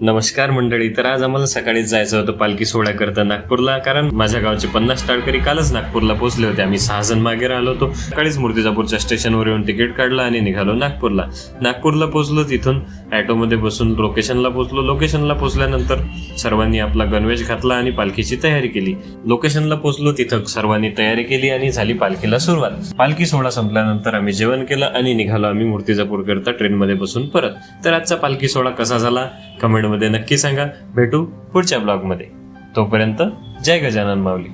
नमस्कार मंडळी. तर आज आम्हाला सकाळीच जायचं होतं पालखी सोहळ्याकरता नागपूरला, कारण माझ्या गावचे 50 टाळकरी कालच नागपूरला पोहोचले होते. आम्ही 6 जण मागे राहिलो होतो. सकाळीच मूर्तिजापूरच्या स्टेशनवर येऊन तिकीट काढलं आणि निघालो नागपूरला पोहोचलो. तिथून ॲटोमध्ये बसून लोकेशनला पोहोचल्यानंतर सर्वांनी आपला गणवेश घातला आणि पालखीची तयारी केली. लोकेशनला पोहोचलो, तिथं सर्वांनी तयारी केली आणि झाली पालखीला सुरुवात. पालखी सोहळा संपल्यानंतर आम्ही जेवण केलं आणि निघालो आम्ही मूर्तिजापूरकरता ट्रेनमध्ये बसून परत. तर आजचा पालखी सोहळा कसा झाला कमेंटमध्ये नक्की सांगा. भेटू पुढच्या ब्लॉगमध्ये. तोपर्यंत जय गजानन माऊली.